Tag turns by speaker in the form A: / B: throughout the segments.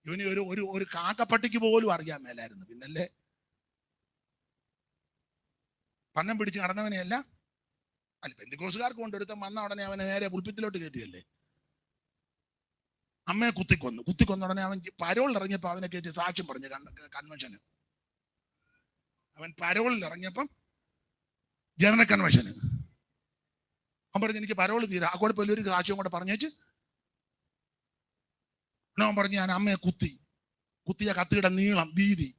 A: ഇവന് ഒരു ഒരു ഒരു കാക്കപ്പട്ടിക്ക് പോലും അറിയാൻ മേലായിരുന്നു. പിന്നല്ലേ പന്നം പിടിച്ച് നടന്നവനെയല്ല. അല്ല, പെന്തിക്കോസുകാർക്ക് കൊണ്ടൊരുത്തം വന്ന ഉടനെ അവനെ നേരെ പുൽപ്പിറ്റിലോട്ട് കയറ്റിയല്ലേ. അമ്മയെ കുത്തിക്കൊന്ന ഉടനെ അവൻ പരോളിൽ ഇറങ്ങിയപ്പോ അവനെ കയറ്റി സാക്ഷ്യം പറഞ്ഞു കൺവെൻഷന്. അവൻ പരോളിൽ ഇറങ്ങിയപ്പം ജനറൽ കൺവെൻഷന് അവൻ പറഞ്ഞു എനിക്ക് പരോള് തീരാ, ആ കൂടെ വലിയൊരു സാക്ഷ്യം കൂടെ പറഞ്ഞേച്ച് അവൻ പറഞ്ഞു ഞാൻ അമ്മയെ കുത്തിയ കത്തിയുടെ നീളം വീതി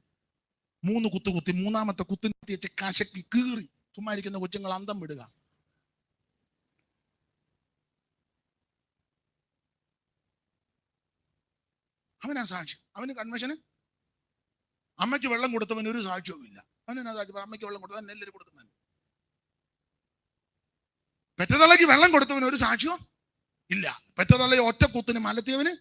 A: 3 കുത്തി, 3ാമത്തെ കുത്തി വെച്ച് കശക്കി കീറി ചുമ്മാ ഇരിക്കുന്ന കൊച്ചുങ്ങൾ അന്തം വിടുക. അവനാ സാക്ഷ്യം. അവന് കൺവെൻഷന് അമ്മയ്ക്ക് വെള്ളം കൊടുത്തവന് ഒരു സാക്ഷ്യവും ഇല്ല. അവനാ സാക്ഷ്യം. അമ്മയ്ക്ക് വെള്ളം കൊടുത്തവൻ എല്ലാവരും കൊടുക്കുന്നവൻ. പെറ്റതള്ളയ്ക്ക് വെള്ളം കൊടുത്തവന് ഒരു സാക്ഷ്യവും ഇല്ല. പെറ്റതള്ളയെ ഒറ്റ കുത്തിന് മലത്തിയവന്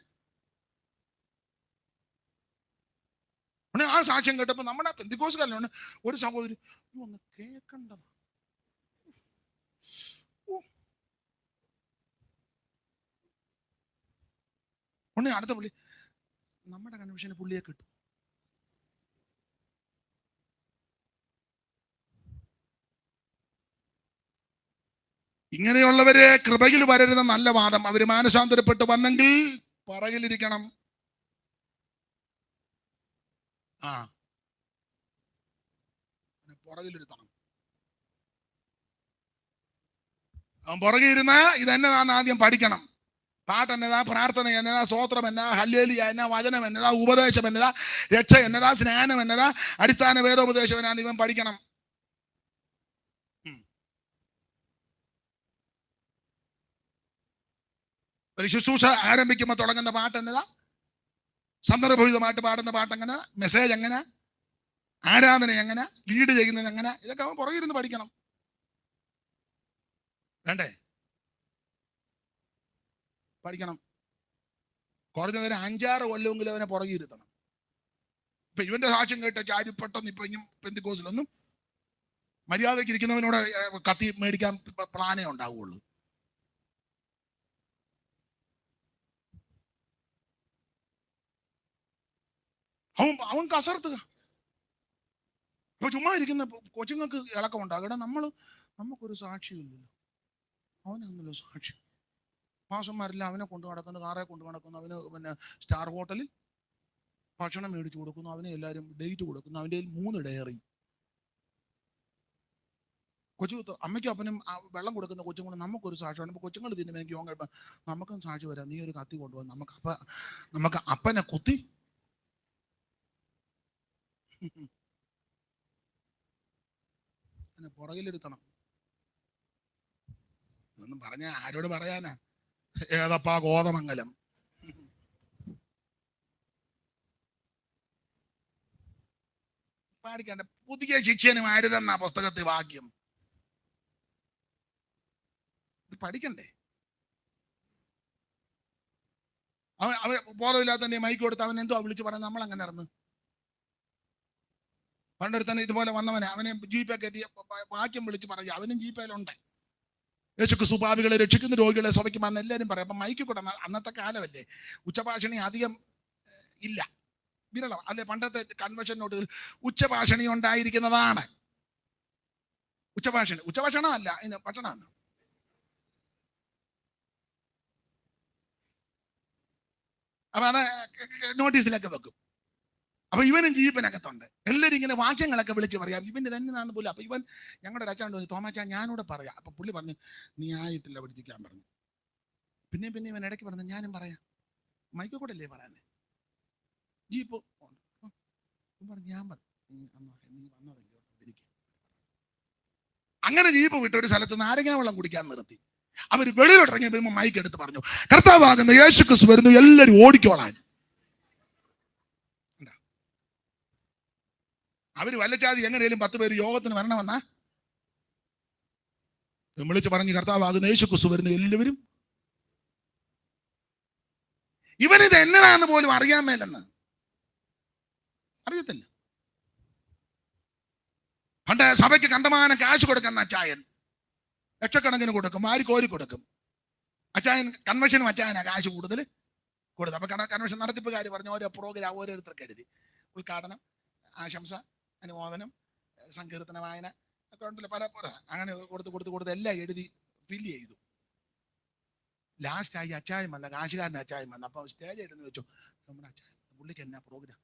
A: ആ സാക്ഷ്യം കേട്ടപ്പോ നമ്മുടെ പെന്തിക്കോസുകാരനാണ് ഒരു സഹോദരി ഒന്ന് കേൾക്കണ്ടത്. അടുത്ത പുള്ളി നമ്മുടെ കൺവെൻഷന് പുള്ളിയെ കിട്ടും. ഇങ്ങനെയുള്ളവരെ കൃപയിൽ വരരുന്ന നല്ല വാദം. അവര് മാനസാന്തരപ്പെട്ട് വന്നെങ്കിൽ പറകിലിരിക്കണം. പുറകിലിരുത്തണം. അവൻ പുറകെ ഇരുന്ന ഇതെന്നതാന്ന് ആദ്യം പഠിക്കണം. പാട്ട് എന്നതാ, പ്രാർത്ഥന എന്നതാ, സ്തോത്രം എന്നതാ, ഹല്ലേലൂയ എന്നതാ, വചനം എന്നതാ, ഉപദേശം എന്നതാ, രക്ഷ എന്നതാ, സ്നാനം എന്നതാ, അടിസ്ഥാന വേദോപദേശം എന്നാന്ന് ഇവൻ പഠിക്കണം. ഒരു ശുശ്രൂഷ ആരംഭിക്കുമ്പോൾ തുടങ്ങുന്ന പാട്ട് എന്നതാ, സന്ദർഭോചിതമായിട്ട് പാടുന്ന പാട്ട് എങ്ങനെ, മെസ്സേജ് എങ്ങനെ, ആരാധന എങ്ങനെ, ലീഡ് ചെയ്യുന്നത് എങ്ങനെ, ഇതൊക്കെ അവൻ പുറകിരുന്ന് പഠിക്കണം. വേണ്ടേ? പഠിക്കണം. കുറഞ്ഞതിന് 5-6 കൊല്ലമെങ്കിലും അവനെ പുറകിരുത്തണം. ഇപ്പൊ ഇവന്റെ സാക്ഷ്യം കേട്ട ചാരിപ്പെട്ടെന്ന് ഇപ്പൊ ഇനിയും പെന്തിക്കോസിലൊന്നും മര്യാദയ്ക്ക് ഇരിക്കുന്നവനോട് കത്തി മേടിക്കാൻ പ്ലാനേ ഉണ്ടാവുള്ളൂ. അവൻ കസർത്തുക. അപ്പൊ ചുമ്മാ ഇരിക്കുന്ന കൊച്ചുങ്ങൾക്ക് ഇളക്കം ഉണ്ടാകണം. നമുക്കൊരു സാക്ഷിയില്ലല്ലോ. അവനാണല്ലോ സാക്ഷി. മാസന്മാരെല്ലാം അവനെ കൊണ്ടു നടക്കുന്നു, കാറെ കൊണ്ടു നടക്കുന്നു, അവന് പിന്നെ സ്റ്റാർ ഹോട്ടലിൽ ഭക്ഷണം മേടിച്ചു കൊടുക്കുന്നു, അവന് എല്ലാവരും ഡേറ്റ് കൊടുക്കുന്നു, അവൻ്റെ 3 ഡയറി. അമ്മയ്ക്കും അപ്പനും വെള്ളം കൊടുക്കുന്ന കൊച്ചുങ്ങൾ നമുക്കൊരു സാക്ഷിയാണ്. അപ്പൊ കൊച്ചുങ്ങൾ തിന്നുമെങ്കിൽ ഓൻ കഴിയുമ്പോൾ നമുക്കും സാക്ഷി വരാം. നീ ഒരു കത്തി കൊണ്ടുപോകാൻ നമുക്ക് അപ്പനെ കുത്തി പുറകിലിരുത്തണം. ഇതൊന്നും പറഞ്ഞ ആരോട് പറയാനാ? ഏതപ്പാ കോതമംഗലം. പാടിക്കേണ്ട പുതിയ ശിക്ഷനും ആരുതെന്നാ പുസ്തകത്തിൽ വാക്യം. പഠിക്കണ്ടേ? അവൻ ബോധമില്ലാത്ത മൈക്ക് കൊടുത്ത് അവൻ എന്തോ വിളിച്ച് പറഞ്ഞ നമ്മൾ അങ്ങനെ നടന്ന്. പണ്ടൊരുത്തന്നെ ഇതുപോലെ വന്നവനെ അവനെ ജീപ്പേ കയറ്റി വാക്യം വിളിച്ച് പറയുക. അവനും ജീപ്പയിലുണ്ട്. യേശുക്രിസ്തു പാപികളെ രക്ഷിക്കുന്ന രോഗികളെ സഭയ്ക്കുമെന്ന് എല്ലാവരും പറയും. അപ്പം മൈക്ക് കൂടെ അന്നത്തെ കാലമല്ലേ, ഉച്ചഭാഷണി അധികം ഇല്ല, വിരളം അല്ലെ. പണ്ടത്തെ കൺവെൻഷൻ നോട്ടുകൾ ഉച്ചഭാഷണി ഉണ്ടായിരിക്കുന്നതാണ്. ഉച്ചഭാഷണമല്ല, ഇന്ന് ഭക്ഷണമാണ്. അപ്പൊ അത് നോട്ടീസിലൊക്കെ വെക്കും. അപ്പൊ ഇവനും ജീപ്പനകത്തുണ്ട്. എല്ലാവരും ഇങ്ങനെ വാക്യങ്ങളൊക്കെ വിളിച്ച് പറയാം. ഇവന് തന്നെയാണ് പോലും. അപ്പൊ ഇവൻ ഞങ്ങളുടെ അച്ഛൻ തോമാച്ചാ ഞാനൂടെ പറയാം. അപ്പൊ പുള്ളി പറഞ്ഞു നീ ആയിട്ടില്ല പഠിപ്പിക്കാൻ പറഞ്ഞു. പിന്നെ ഇവൻ ഇടയ്ക്ക് പറഞ്ഞു ഞാനും പറയാം. മൈക്ക് കൂടെ അല്ലേ പറയാനേ. ജീപ്പ് പറഞ്ഞു ഞാൻ പറഞ്ഞു നീ വന്നതല്ലേ. അങ്ങനെ ജീപ്പ് വിട്ട് ഒരു സ്ഥലത്ത് നാരങ്ങാ വെള്ളം കുടിക്കാൻ നിർത്തി. അവർ വെളിയിലിറങ്ങി വരുമ്പോൾ മൈക്ക് എടുത്ത് പറഞ്ഞു കർത്താവാകുന്ന യേശുക്രിസ്തു വരുന്നു, എല്ലാവരും ഓടിക്കോളാൻ. അവര് വല്ലച്ചാതി എങ്ങനെയും 10 പേര് യോഗത്തിന് വരണമെന്നാ വിളിച്ച് പറഞ്ഞു കർത്താവാകുന്ന യേശുക്രിസ്തു വരുന്നു, എല്ലാവരും. ഇവനിത് എന്നതാന്ന് പോലും അറിയാൻ മേലെന്ന് അറിയത്തില്ല. പണ്ട് സഭയ്ക്ക് കണ്ടമാനം കാശ് കൊടുക്കുന്ന അച്ചായൻ ലക്ഷക്കണക്കിന് കൊടുക്കും, ആര് കോരി കൊടുക്കും. അച്ചായൻ കൺവെൻഷനും അച്ചായനാ കാശ് കൂടുതൽ. കൊടുത്തു. അപ്പൊ കൺവെൻഷൻ നടത്തിപ്പുകാർ പറഞ്ഞു ഓരോ പ്രോഗ്രാം ഓരോരുത്തർക്ക് എഴുതി. ഉദ്ഘാടനം, ആശംസ, അനുമോദനം, സങ്കീർത്തന വായന ഒക്കെ ഉണ്ടല്ലോ, പല അങ്ങനെ കൊടുത്ത് എല്ലാം എഴുതി ഫില്ല് ചെയ്തു. ലാസ്റ്റ് ആയി അച്ചായം വന്ന, കാശുകാരൻ്റെ അച്ചായം വന്ന. അപ്പൊ സ്റ്റേജ് ഇരുന്ന് വെച്ചു, നമ്മുടെ അച്ചായം പുള്ളിക്ക് എന്നാ പ്രോഗ്രാം,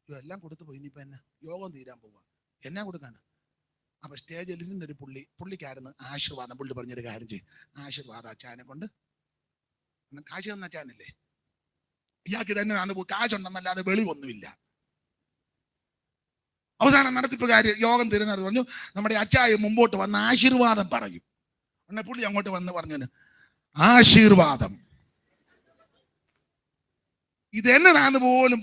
A: എല്ലാം കൊടുത്തു പോയി, ഇനിയിപ്പോ എന്നാ യോഗം തീരാൻ പോവുക, എന്നാ കൊടുക്കാണ്. അപ്പൊ സ്റ്റേജിൽ ഇരുന്നൊരു പുള്ളിക്കായിരുന്നു ആശീർവാദം. പുള്ളി പറഞ്ഞൊരു കാര്യം ചെയ്യും, ആശീർവാദം അച്ചായനെ കൊണ്ട്, കാശ് തന്ന അച്ചായനല്ലേ, ഇയാൾക്ക് തന്നെ കാശുണ്ടെന്നല്ലാതെ വെളിവൊന്നുമില്ല. അവസാനം നടത്തിപ്പുകാര് യോഗം തരുന്നത് പറഞ്ഞു, നമ്മുടെ അച്ചായ മുമ്പോട്ട് വന്ന് ആശീർവാദം പറയും. എന്നെ പുള്ളി അങ്ങോട്ട് വന്ന് പറഞ്ഞു, ആശീർവാദം ഇതെന്നതാന്ന് പോലും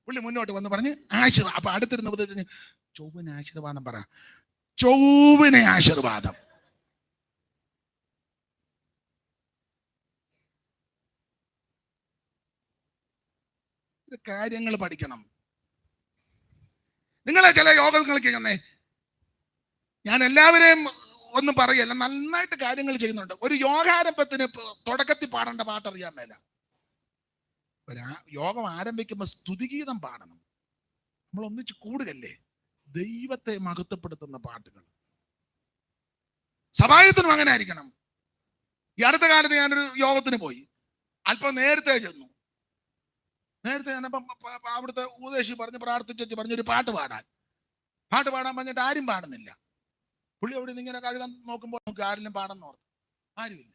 A: പുള്ളി മുന്നോട്ട് വന്ന് പറഞ്ഞ് ആശീർവാദം. അപ്പൊ അടുത്തിരുന്ന് ചൊവ്വിനെ ആശീർവാദം പറ, ചൊവ്വിനെ ആശീർവാദം. ഇത് കാര്യങ്ങൾ പഠിക്കണം. നിങ്ങളെ ചില യോഗങ്ങൾക്ക് ചെന്നേ, ഞാൻ എല്ലാവരെയും ഒന്നും പറയല്ല, നന്നായിട്ട് കാര്യങ്ങൾ ചെയ്യുന്നുണ്ട്. ഒരു യോഗാരംഭത്തിന് തുടക്കത്തിൽ പാടേണ്ട പാട്ടറിയാൻ മേല. യോഗം ആരംഭിക്കുമ്പോൾ സ്തുതിഗീതം പാടണം. നമ്മൾ ഒന്നിച്ച് കൂടുകല്ലേ, ദൈവത്തെ മഹത്വപ്പെടുത്തുന്ന പാട്ടുകൾ. സഭായത്തിനും അങ്ങനെ ആയിരിക്കണം. ഈ അടുത്ത കാലത്ത് ഞാനൊരു യോഗത്തിന് പോയി, അല്പം നേരത്തെ ചെന്നു. നേരത്തെ ചെന്നപ്പം അവിടുത്തെ ഉപദേശി പറഞ്ഞ് പ്രാർത്ഥിച്ചു പറഞ്ഞൊരു പാട്ട് പാടാൻ പറഞ്ഞിട്ട് ആരും പാടുന്നില്ല. പുള്ളി അവിടെ നിന്ന് ഇങ്ങനെ കഴുകാൻ നോക്കുമ്പോൾ നമുക്ക് ആരെങ്കിലും പാടുന്ന ഓർത്ത് ആരുമില്ല.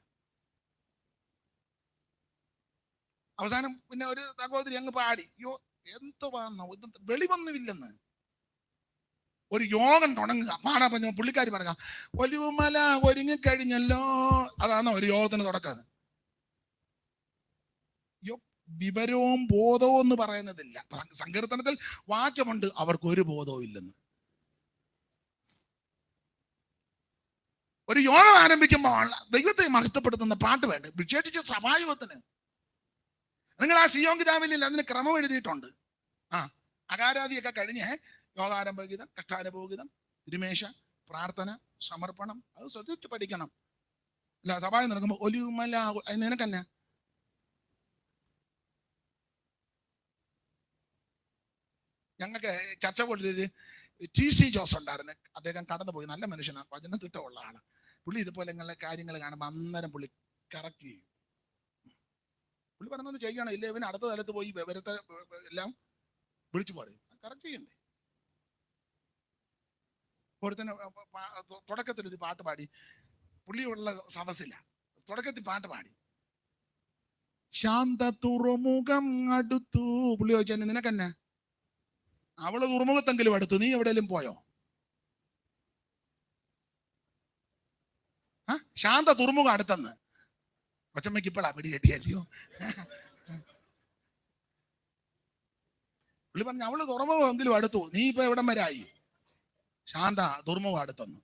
A: അവസാനം പിന്നെ ഒരു സഹോദരി അങ്ങ് പാടി. എന്തുവാന്നോ, വെളിവൊന്നുമില്ലെന്ന്. ഒരു യോഗം തുടങ്ങുക, പാടാൻ പറഞ്ഞ പുള്ളിക്കാരി പറയുക, ഒലിവുമല ഒരുങ്ങിക്കഴിഞ്ഞല്ലോ. അതാണോ ഒരു യോഗത്തിന് തുടക്കം? വിവരവും ബോധവും എന്ന് പറയുന്നതില്ല. സങ്കീർത്തനത്തിൽ വാക്യമുണ്ട്, അവർക്ക് ഒരു ബോധവും ഇല്ലെന്ന്. ഒരു യോഗം ആരംഭിക്കുമ്പോൾ ദൈവത്തെ മഹത്വപ്പെടുത്തുന്ന പാട്ട് വേണ്ട, വിശേഷിച്ച് സഭായോഗത്തിന്. നിങ്ങൾ ആ സിയോൻ കിതാബിൽ അതിന് ക്രമം എഴുതിയിട്ടുണ്ട്. അകാരാദിയൊക്കെ കഴിഞ്ഞ് യോഗാരംഭ ഗീതം, കഷ്ടാനുഭവ ഗീതം, തിരുമേശ, പ്രാർത്ഥന, സമർപ്പണം, അത് ശ്രദ്ധിച്ച് പഠിക്കണം. അല്ല സഭായം നടക്കുമ്പോൾ ഒലിവുമല നിനക്കെന്നെ. ഞങ്ങൾക്ക് ചർച്ച പോലൊരു TC ജോസ് ഉണ്ടായിരുന്നു. അദ്ദേഹം കടന്നുപോയി, നല്ല മനുഷ്യനാണ്, വചന തിട്ടമുള്ള ആള്. പുള്ളി ഇതുപോലെ നിങ്ങളുടെ കാര്യങ്ങൾ കാണുമ്പോൾ അന്നേരം പുള്ളി കറക്റ്റ് ചെയ്യും. പുള്ളി പറഞ്ഞത് ചെയ്യണം, ഇല്ല ഇവന് അടുത്ത തലത്ത് പോയി വിവരത്തെ എല്ലാം വിളിച്ചു പറയും. കറക്റ്റ് ചെയ്യണ്ടേ? ഒരുത്തന്നെ തുടക്കത്തിൽ ഒരു പാട്ട് പാടി, പുള്ളിയുള്ള സദസ്സില്ല, തുടക്കത്തിൽ പാട്ട് പാടി, ശാന്ത തുറമുഖം അടുത്തു. പുള്ളി ചോദിച്ചാൽ നിനക്കെന്നെ, അവള് തുറമുഖത്തെങ്കിലും അടുത്തു, നീ എവിടെയെങ്കിലും പോയോ? ശാന്ത തുറമുഖം അടുത്തെന്ന്. കൊച്ചമ്മയ്ക്ക് ഇപ്പോഴാ പിടി കെട്ടിയല്ലയോ. പുള്ളി പറഞ്ഞു അവള് തുറമുഖം എങ്കിലും അടുത്തു, നീ ഇപ്പൊ എവിടം വരെ ആയി? ശാന്ത തുറമുഖം അടുത്തെന്ന്.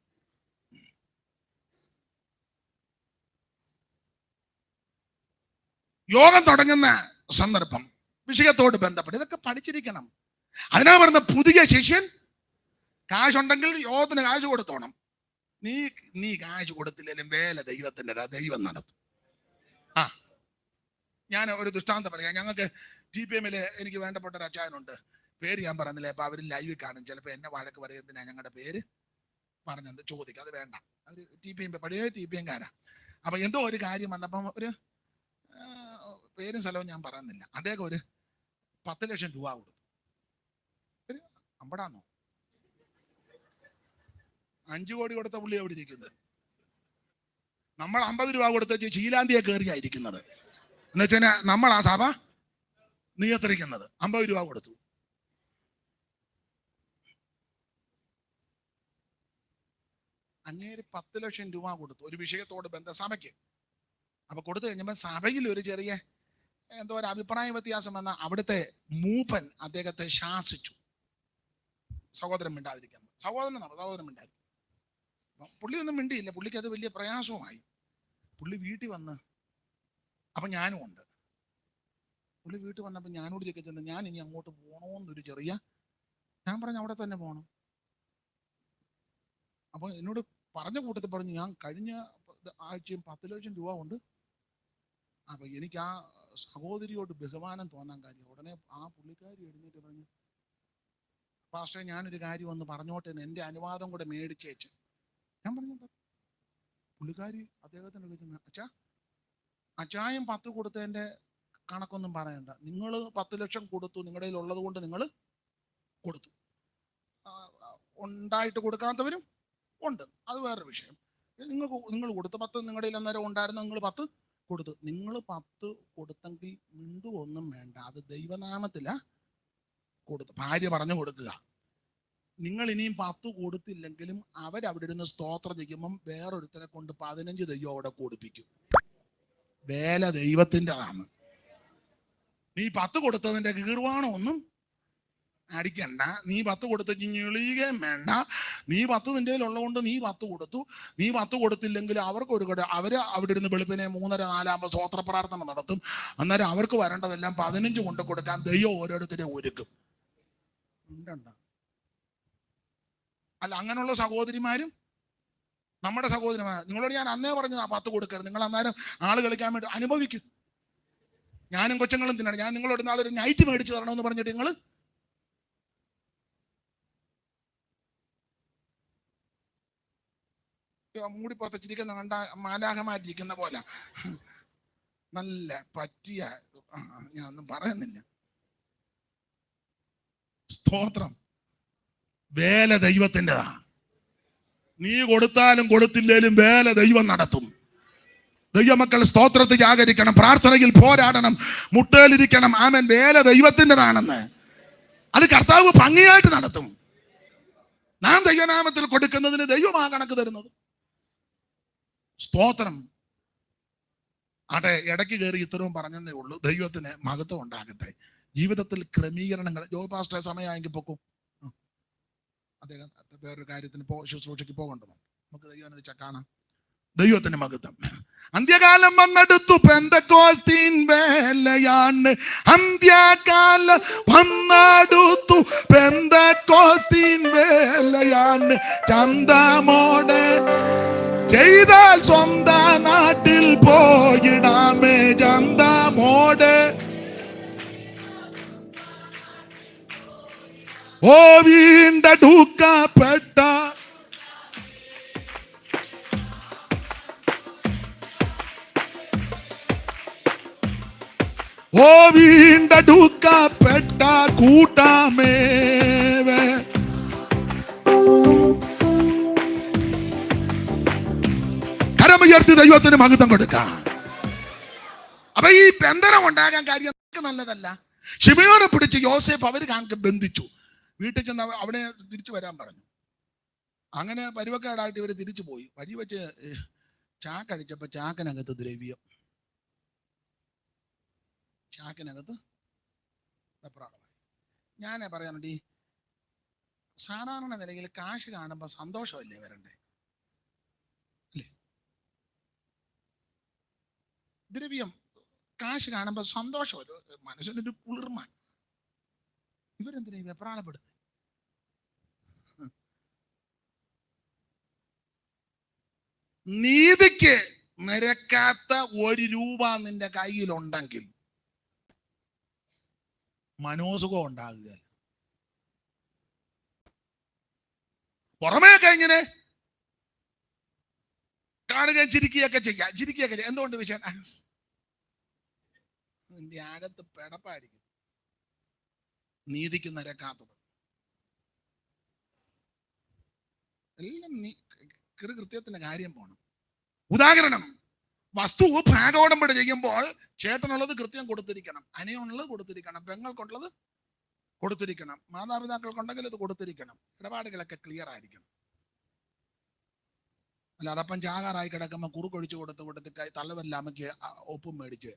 A: യോഗം തുടങ്ങുന്ന സന്ദർഭം വിഷയത്തോട് ബന്ധപ്പെട്ട് ഇതൊക്കെ പഠിച്ചിരിക്കണം. അതിനാ പറഞ്ഞ പുതിയ ശിഷ്യൻ കാശുണ്ടെങ്കിൽ യോഗത്തിന് കാശ് കൊടുത്തോണം. നീ കാശ് കൊടുത്തില്ലെങ്കിലും വേല ദൈവത്തിൻ്റെതാ, ദൈവം നടത്തും. ഞാൻ ഒരു ദൃഷ്ടാന്തം പറയാം. ഞങ്ങൾക്ക് TPM-ല് എനിക്ക് വേണ്ടപ്പെട്ട ഒരു അച്ചായനുണ്ട്, പേര് ഞാൻ പറഞ്ഞില്ലേ. അപ്പൊ അവര് ലൈവിൽ കാണും, ചിലപ്പോ എന്നെ വഴക്ക് പറയുന്നതിനാ ഞങ്ങളുടെ പേര് പറഞ്ഞത് ചോദിക്കും. അത് വേണ്ട, അവര് പഴയ TPM-കാരാ. അപ്പൊ എന്തോ ഒരു കാര്യം വന്നപ്പം ഒരു പേരും സ്ഥലവും ഞാൻ പറയുന്നില്ല, അദ്ദേഹം ഒരു 10 ലക്ഷം രൂപ കൊടുത്തു. ഒരു അമ്പടാന്നോ 5 കോടി കൊടുത്ത പുള്ളി എവിടെ ഇരിക്കുന്നത്? നമ്മൾ 50 രൂപ കൊടുത്ത ശീലാന്തിയെ കയറിയായിരിക്കുന്നത്. എന്നുവെച്ചാൽ നമ്മൾ ആ സഭ നിയന്ത്രിക്കുന്നത്. 50 രൂപ കൊടുത്തു. അങ്ങേര് 10 ലക്ഷം രൂപ കൊടുത്തു ഒരു വിഷയത്തോട് സഭയ്ക്ക്. അപ്പൊ കൊടുത്തു കഴിഞ്ഞപ്പോ സഭയിൽ ഒരു ചെറിയ എന്തോ ഒരു അഭിപ്രായ വ്യത്യാസം വന്ന അവിടുത്തെ മൂപ്പൻ അദ്ദേഹത്തെ ശാസിച്ചു. സഹോദരൻ മിണ്ടാതിരിക്കാൻ. സഹോദരൻ മിണ്ടാതിരിക്കും. പുള്ളി ഒന്നും മിണ്ടിയില്ല. പുള്ളിക്ക് അത് വലിയ പ്രയാസവുമായി. പുള്ളി വീട്ടിൽ വന്ന്, അപ്പൊ ഞാനും ഉണ്ട്. പുള്ളി വീട്ടിൽ വന്നപ്പോൾ ഞാനോട് ചെന്ന് ഞാൻ ഇനി അങ്ങോട്ട് പോകണമെന്നൊരു ചെറിയ, ഞാൻ പറഞ്ഞു അവിടെ തന്നെ പോകണം. അപ്പൊ എന്നോട് പറഞ്ഞ കൂട്ടത്തിൽ പറഞ്ഞു, ഞാൻ കഴിഞ്ഞ ആഴ്ചയും 10 ലക്ഷം രൂപ കൊണ്ട് അപ്പൊ എനിക്ക് ആ സഹോദരിയോട് ബഹുമാനം തോന്നാൻ കാര്യം ഉടനെ ആ പുള്ളിക്കാരി എഴുന്നേറ്റ് പറഞ്ഞു, പാസ്റ്ററെ ഞാനൊരു കാര്യം ഒന്ന് പറഞ്ഞോട്ടെ എന്ന് എൻ്റെ അനുവാദം കൂടെ മേടിച്ചേച്ച്. ഞാൻ പറഞ്ഞു. പുള്ളിക്കാരി അദ്ദേഹത്തിന് ചോദിച്ചു, അച്ചായം 10 കൊടുത്തതിൻ്റെ കണക്കൊന്നും പറയണ്ട, നിങ്ങൾ 10 ലക്ഷം കൊടുത്തു, നിങ്ങളുടെ കയ്യിൽ ഉള്ളത് കൊണ്ട് നിങ്ങൾ കൊടുത്തു, ഉണ്ടായിട്ട് കൊടുക്കാത്തവരും ഉണ്ട്, അത് വേറൊരു വിഷയം. നിങ്ങൾ കൊടുത്ത് 10 നിങ്ങളുടെ കയ്യിൽ അന്നേരം ഉണ്ടായിരുന്നു, നിങ്ങൾ 10 കൊടുത്തു. നിങ്ങൾ 10 കൊടുത്തെങ്കിൽ മിണ്ടുവൊന്നും വേണ്ട, അത് ദൈവനാമത്തിലാ കൊടുത്തു. ഭാര്യ പറഞ്ഞു കൊടുക്കുക, നിങ്ങൾ ഇനിയും 10 കൊടുത്തില്ലെങ്കിലും അവരവിടെ ഇരുന്ന് സ്തോത്രം ചെയ്യുമ്പം വേറൊരുത്തരെ കൊണ്ട് 15 ദൈവം അവിടെ കൊടുപ്പിക്കും. വേല ദൈവത്തിൻ്റെതാണ്. നീ 10 കൊടുത്തതിന്റെ ഗീർവാണം ഒന്നും അടിക്കണ്ട. നീ 10 കൊടുത്ത് ഞെളിയുകയും വേണ്ട. നീ 10 നിന്റെ ഉള്ളതുകൊണ്ട് നീ 10 കൊടുത്തു. നീ 10 കൊടുത്തില്ലെങ്കിൽ അവർക്ക് ഒരു അവര് അവിടെ ഇരുന്ന് വെളുപ്പിനെ 3:30-4 ആകുമ്പോൾ സ്വോത്ര പ്രാർത്ഥന നടത്തും. അന്നേരം അവർക്ക് വരേണ്ടതെല്ലാം 15 കൊണ്ട് കൊടുക്കാൻ ദൈവം ഓരോരുത്തരെ ഒരുക്കും. ഉണ്ടണ്ട? അല്ല, അങ്ങനെയുള്ള സഹോദരിമാരും നമ്മുടെ സഹോദരിമാർ. നിങ്ങളോട് ഞാൻ അന്നേ പറഞ്ഞതാ 10 കൊടുക്കരുത്. നിങ്ങൾ അന്നേരം ആള് കളിക്കാൻ വേണ്ടി അനുഭവിക്കും. ഞാനും കൊച്ചങ്ങളും തിന്നണം. ഞാൻ നിങ്ങളോട് നാളെ ഒരു നൈറ്റ് മേടിച്ച് തരണമെന്ന് പറഞ്ഞിട്ട് നിങ്ങൾ മൂടി പുറത്തിരിക്കുന്ന കണ്ട മാലാഹമാരിയിരിക്കുന്ന പോലെ നല്ല പറ്റിയ, ഞാൻ ഒന്നും പറയുന്നില്ല. സ്തോത്രം. വേല ദൈവത്തിൻ്റെതാ. നീ കൊടുത്താലും കൊടുത്തില്ലേലും വേല ദൈവം നടത്തും. ദൈവമക്കൾ സ്തോത്രത്തിൽ ജാഗരിക്കണം, പ്രാർത്ഥനയിൽ പോരാടണം, മുട്ടയിലിരിക്കണം. ആമേൻ. വേല ദൈവത്തിൻ്റെതാണെന്ന് അത് കർത്താവ് ഭംഗിയായിട്ട് നടത്തും. നാം ദൈവനാമത്തിൽ കൊടുക്കുന്നതിന് ദൈവം ആ കണക്ക് തരുന്നത്. സ്തോത്രം. ആട്ടെ, ഇടയ്ക്ക് കയറി ഇത്രയും പറഞ്ഞതേ ഉള്ളൂ. ദൈവത്തിന് മഹത്വം ഉണ്ടാകട്ടെ. ജീവിതത്തിൽ ക്രമീകരണങ്ങൾ. ജോയ് പാസ്റ്റർ സമയമായെങ്കിൽ പൊക്കും. അദ്ദേഹം വേറൊരു കാര്യത്തിന് ശുശ്രൂഷയ്ക്ക് പോകേണ്ടതുണ്ട്. നമുക്ക് ദൈവം വെച്ചാൽ കാണാം. ദൈവത്തിന് മഹത്വം. അന്ത്യകാലം വന്നെടുത്തു, പെന്തക്കോസ്തീൻ വേലയാണ്. അന്ത്യകാലം വന്നെടുത്തു, പെന്തക്കോസ്തീൻ വേലയാണ്. ചന്തമോടെ ചെയ്താൽ സ്വന്തം നാട്ടിൽ പോയിടാമേ. ചന്തമോടെ ഓ വീണ്ടെടുക്കപ്പെട്ട ഓ വീണ്ടെടുക്കപ്പെട്ട കൂട്ടമേ, കരമുയർത്തി ദൈവത്തിന് മഹത്വം കൊടുക്കാം. അപ്പൊ ഈ ബന്ധനം ഉണ്ടാകാൻ കാര്യം നല്ലതല്ല. ശിമയോനെ പിടിച്ച് യോസേഫ് അവര് കാണിക്ക് ബന്ധിച്ചു. വീട്ടിൽ ചെന്ന് അവിടെ തിരിച്ചു വരാൻ പറഞ്ഞു. അങ്ങനെ പരുവക്കേടായിട്ട് ഇവര് തിരിച്ചു പോയി. വഴി വെച്ച് ചാക്കടിച്ചപ്പോ ചാക്കിനകത്ത് ദ്രവ്യം, ചാക്കിനകത്ത് വെപ്രാളമായി. ഞാനേ പറയാനുണ്ട്, ഈ സാധാരണ നിലയിൽ കാശ് കാണുമ്പോ സന്തോഷമല്ലേ വരണ്ടേ? അല്ലേ? ദ്രവ്യം, കാശ് കാണുമ്പോ സന്തോഷമല്ലോ, മനസ്സിനൊരു കുളിർമ. ഇവരെന്തിനാ ഈ വെപ്രാളപ്പെടുന്നത്? നീതിക്ക് നിരക്കാത്ത 1 രൂപ നിന്റെ കയ്യിലുണ്ടെങ്കിൽ മനോസുഖം ഉണ്ടാകുക. പുറമേയൊക്കെ ഇങ്ങനെ കാണുകയും ചിരിക്കുകയൊക്കെ ചെയ്യാം. എന്തുകൊണ്ട് വിഷയം? നിന്റെ അകത്ത് പിടപ്പായിരിക്കും. നീതിക്ക് നിരക്കാത്തത് എല്ലാം കൃത്യത്തിന്റെ കാര്യം പോണം. ഉദാഹരണം, വസ്തു ഭാഗോടമ്പടി ചെയ്യുമ്പോൾ ചേട്ടനുള്ളത് കൃത്യം കൊടുത്തിരിക്കണം, അനിയനുള്ളത് കൊടുത്തിരിക്കണം, പെങ്ങൾക്കുള്ളത് കൊടുത്തിരിക്കണം, മാതാപിതാക്കൾക്കുണ്ടെങ്കിൽ അത് കൊടുത്തിരിക്കണം. ഇടപാടുകളൊക്കെ ക്ലിയർ ആയിരിക്കണം. അല്ല അതപ്പം ചാകാറായി കിടക്കുമ്പോൾ കുറുക്കൊഴിച്ചു കൊടുത്ത് തള്ളവല്ല അമ്മയ്ക്ക് ഒപ്പും മേടിച്ച്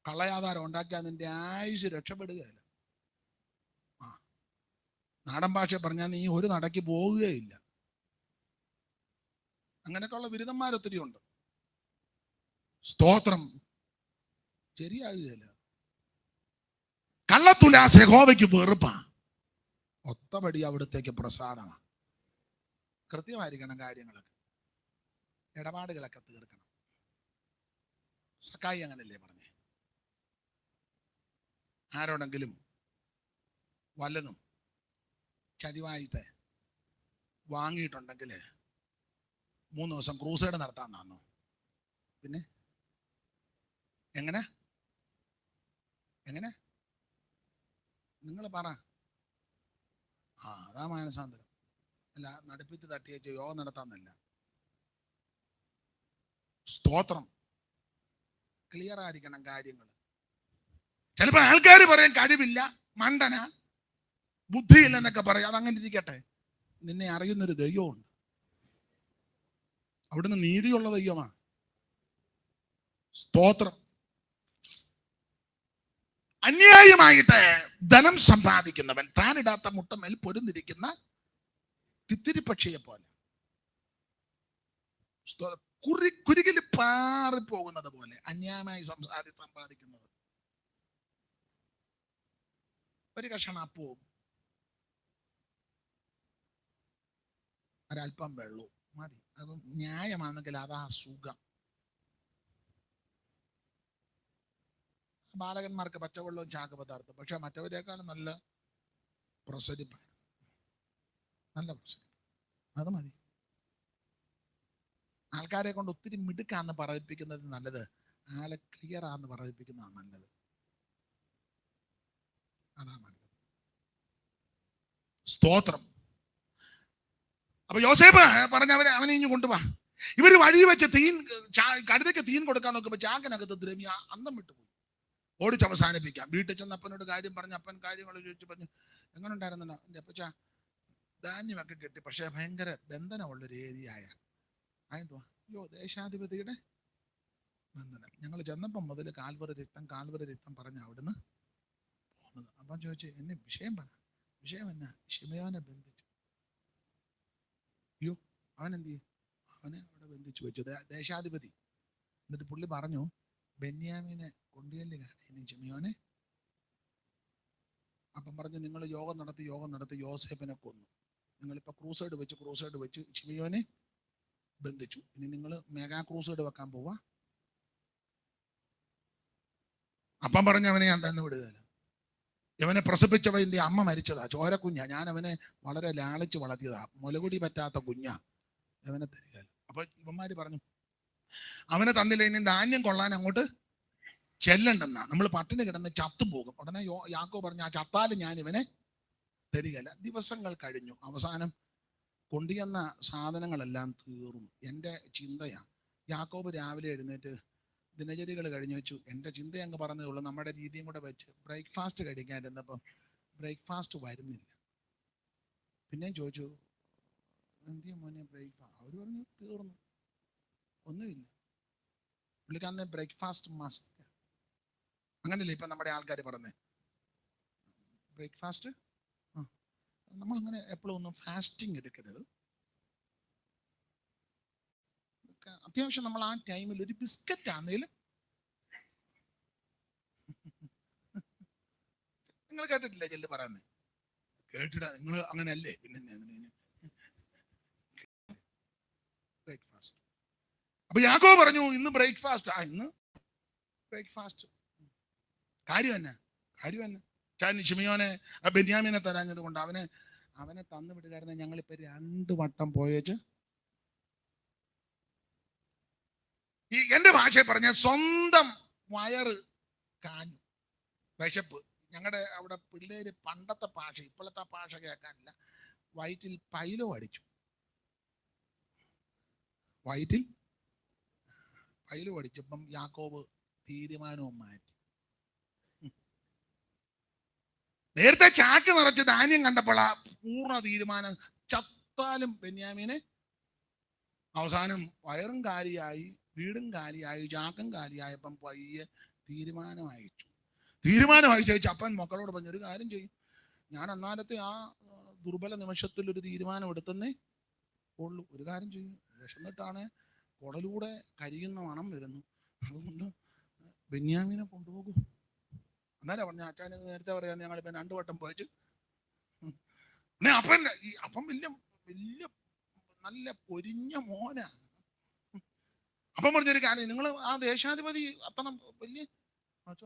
A: കള്ളയാധാരം ഉണ്ടാക്കിയാൽ നിന്റെ ആയുസ് രക്ഷപ്പെടുകയില്ല. നാടൻ ഭാഷ പറഞ്ഞാൽ നീ ഒരു നടക്ക് പോവുകയില്ല. അങ്ങനെയൊക്കെയുള്ള ബിരുദന്മാരൊത്തിരി ഉണ്ട്. സ്തോത്രം. ശരിയാകുകയില്ല. കള്ളത്തുലാസ് യഹോവയ്ക്ക് വെറുപ്പാ, ഒത്തപടി അവിടത്തേക്ക് പ്രസാദമാണ്. കൃത്യമായിരിക്കണം കാര്യങ്ങളൊക്കെ. ഇടപാടുകളൊക്കെ തീർക്കണം. സക്കായി അങ്ങനല്ലേ പറഞ്ഞേ? ആരോടെങ്കിലും വല്ലതും ചതിവായിട്ട് വാങ്ങിയിട്ടുണ്ടെങ്കിൽ 3 ദിവസം ക്രൂസൈഡ് നടത്താൻ തന്നു. പിന്നെ എങ്ങനെ എങ്ങനെ നിങ്ങൾ പറ. അതാ മാനസാന്തരം. അല്ല നടുപ്പിച്ച് തട്ടിയേച്ച് യോഗം നടത്താന്നല്ല. സ്തോത്രം. ക്ലിയർ ആയിരിക്കണം കാര്യങ്ങൾ. ചിലപ്പോ ആൾക്കാർ പറയും കഴിവില്ല, മണ്ടന, ബുദ്ധിയില്ലെന്നൊക്കെ പറയും. അതങ്ങനെ ഇരിക്കട്ടെ. നിന്നെ അറിയുന്നൊരു ദൈവമുണ്ട്. അവിടുന്ന് നീതിയുള്ള ദൈവമാ. സ്തോത്രം. അന്യായമായിട്ട് ധനം സമ്പാദിക്കുന്നവൻ താനിടാത്ത മുട്ടമേൽ പൊരുന്നിരിക്കുന്ന തിത്തിരിപ്പക്ഷിയെ പോലെ, കുരുകിൽ പാറിപ്പോകുന്നത് പോലെ അന്യായമായി സമ്പാദിക്കുന്നത്. ഒരു കഷണം അപ്പവും ഒരല്പം വെള്ളവും മതി. അത് ന്യായമാണെങ്കിൽ അതാ സുഖം. ബാലകന്മാർക്ക് പച്ചവെള്ളവും ചാക്ക് പദാർത്ഥം. പക്ഷെ മറ്റവരെക്കാളും നല്ല പ്രസരിപ്പാണ്, നല്ല പ്രസരിപ്പ്. അത് മതി. ആൾക്കാരെ കൊണ്ട് ഒത്തിരി മിടുക്കാന്ന് പറയിപ്പിക്കുന്നത് നല്ലത്, ആളെ ക്ലിയർ ആന്ന് പറയിപ്പിക്കുന്നതാണ് നല്ലത്. അതാണ് നല്ലത്. സ്തോത്രം. അപ്പൊ യോസേപ്പ് പറഞ്ഞ അവനെ ഇഞ്ഞു കൊണ്ടുപോവാ. ഇവര് വഴി വെച്ച് കഴുതയ്ക്ക് തീൻ കൊടുക്കാൻ നോക്കുമ്പോ ചാക്കിനകത്ത് ദ്രവ്യ അന്തം വിട്ടുപോയി. ഓടിച്ച് അവസാനിപ്പിക്കാം. വീട്ടിൽ ചെന്ന് അപ്പനോട് കാര്യം പറഞ്ഞു. അപ്പൻ കാര്യങ്ങൾ ചോദിച്ചു പറഞ്ഞു. എങ്ങനെ ഉണ്ടായിരുന്നല്ലോ എൻ്റെ അപ്പച്ച? ധാന്യമൊക്കെ കെട്ടി, പക്ഷെ ഭയങ്കര ബന്ധനമുള്ളൊരു ഏരിയയായ അതെന്തുവാ? അയ്യോ, ദേശാധിപതിയുടെ ബന്ധനം. ഞങ്ങൾ ചെന്നപ്പം മുതൽ കാൽവറി രക്തം പറഞ്ഞ അവിടുന്ന് പോകുന്നത്. അപ്പം ചോദിച്ചു, എന്നെ വിഷയം പറ. വിഷയം എന്നാ? ശിമയോനെ ബന്ധിച്ചു. അയ്യോ, അവൻ എന്ത് ചെയ്യും? അവനെ അവിടെ ബന്ധിച്ചു വെച്ചു, ദേശാധിപതി. എന്നിട്ട് പുള്ളി പറഞ്ഞു, ബെന്യാമീനെ കൊണ്ടുചെല്ലി കാണും ശിമയോനെ. അപ്പം പറഞ്ഞു, നിങ്ങൾ യോഗം നടത്തി യോസേപ്പിനെ കൊന്നു. നിങ്ങളിപ്പോൾ ക്രൂസൈഡ് വെച്ച് ശിമയോനെ ബന്ധിച്ചു. ഇനി നിങ്ങൾ മെഗാ ക്രൂസൈഡ് വെക്കാൻ പോവാ. അപ്പം പറഞ്ഞ അവനെ ഞാൻ തന്നു വിടുകയില്ല. ഇവനെ പ്രസവിച്ചവൻ്റെ അമ്മ മരിച്ചതാ, ചോരക്കുഞ്ഞാ. ഞാൻ അവനെ വളരെ ലാളിച്ച് വളർത്തിയതാ, മുലകുടി പറ്റാത്ത കുഞ്ഞാ. അവനെ തരികയില്ല. അപ്പൊ ഇവന്മാര് പറഞ്ഞു, അവനെ തന്നില്ല, ഇനി ധാന്യം കൊള്ളാൻ അങ്ങോട്ട് ചെല്ലണ്ടെന്നാ. നമ്മൾ പട്ടിണി കിടന്ന് ചത്തുപോകും. ഉടനെ യാക്കോബ് പറഞ്ഞു, ആ ചത്താലും ഞാൻ ഇവനെ തരികയില്ല. ദിവസങ്ങൾ കഴിഞ്ഞു. അവസാനം കൊണ്ടുചെന്ന സാധനങ്ങളെല്ലാം തീർന്നു. എൻ്റെ ചിന്തയാ. യാക്കോബ് രാവിലെ എഴുന്നേറ്റ് ദിനചര്യകൾ കഴിഞ്ഞു വെച്ചു. എൻ്റെ ചിന്ത അങ്ങ് പറഞ്ഞതേ ഉള്ളൂ. നമ്മുടെ രീതിയും കൂടെ വെച്ച് ബ്രേക്ക്ഫാസ്റ്റ് കഴിക്കാനിരുന്നപ്പം ബ്രേക്ക്ഫാസ്റ്റ് വരുന്നില്ല. പിന്നെയും ചോദിച്ചു, എന്തിയും മോനെ ബ്രേക്ക്ഫാസ്റ്റ്? അവർ പറഞ്ഞു തീർന്നു, ഒന്നുമില്ല. പുള്ളിക്കാരനെ ബ്രേക്ക്ഫാസ്റ്റ് മസ്റ്റ്. അങ്ങനെയല്ലേ ഇപ്പം നമ്മുടെ ആൾക്കാർ പറഞ്ഞേ, ബ്രേക്ക്ഫാസ്റ്റ്. നമ്മളങ്ങനെ എപ്പോഴും ഒന്നും ഫാസ്റ്റിംഗ് എടുക്കരുത്. അത്യാവശ്യം നമ്മൾ ആ ടൈമിൽ ഒരു ബിസ്ക്കറ്റ് ആണെങ്കിലും. നിങ്ങൾ കേട്ടിട്ടില്ലേ ചെല്ലു പറയുന്നത്? കേട്ടിടാ നിങ്ങൾ അങ്ങനെയല്ലേ? പിന്നെ ബ്രേക്ക്ഫാസ്റ്റ്. അപ്പൊ യാക്കോബ് പറഞ്ഞു, ഇന്ന് ബ്രേക്ക്ഫാസ്റ്റ്. ഇന്ന് ബ്രേക്ക്ഫാസ്റ്റ്. കാര്യം തന്നെ ശിമയോനെ ബെന്യാമീനെ തരാഞ്ഞത് കൊണ്ട് അവനെ തന്നു വിടുകായിരുന്നു. ഞങ്ങളിപ്പോ 2 വട്ടം പോയേച്ച്, ഈ എന്റെ ഭാഷയിൽ പറഞ്ഞ സ്വന്തം വയറ് കാഞ്ഞു, വിശപ്പ്. ഞങ്ങളുടെ അവിടെ പിള്ളേര് പണ്ടത്തെ ഭാഷ, ഇപ്പോഴത്തെ ഭാഷ കേൾക്കാനില്ല, വയറ്റിൽ പൈലോ അടിച്ചു. വയറ്റിൽ പൈലോ അടിച്ചപ്പം യാക്കോബ് തീരുമാനവും മാറ്റി. നേരത്തെ ചാക്ക് നിറച്ച് ധാന്യം കണ്ടപ്പോൾ ആ പൂർണ്ണ തീരുമാനം, ചത്താലും ബെന്യാമീനെ. അവസാനം വയറും കാലിയായി, വീടും കാലിയായി, ചാക്കും കാലിയായപ്പം പയ്യെ തീരുമാനം അയച്ചു. അപ്പൻ മക്കളോട് പറഞ്ഞു, ഒരു കാര്യം ചെയ്യും, ഞാൻ അന്നാലത്തെ ആ ദുർബല നിമിഷത്തിൽ ഒരു തീരുമാനം എടുത്തന്നേ ഉള്ളൂ. ഒരു കാര്യം ചെയ്യും, വിശന്നിട്ടാണ്, കുടലൂടെ കരിയുന്ന മണം വരുന്നു, അതുകൊണ്ട് ബെന്യാമീനെ കൊണ്ടുപോകൂ. എന്നാലും പറഞ്ഞു, അച്ഛൻ നേരത്തെ പറയാൻ ഞങ്ങളിപ്പം 2 വട്ടം പോയിട്ട്. അപ്പം വലിയ നല്ല പൊരിഞ്ഞ മോനാ. അപ്പം പറഞ്ഞൊരു കാര്യം, നിങ്ങൾ ആ ദേശാധിപതി അത്ര വലിയ അത്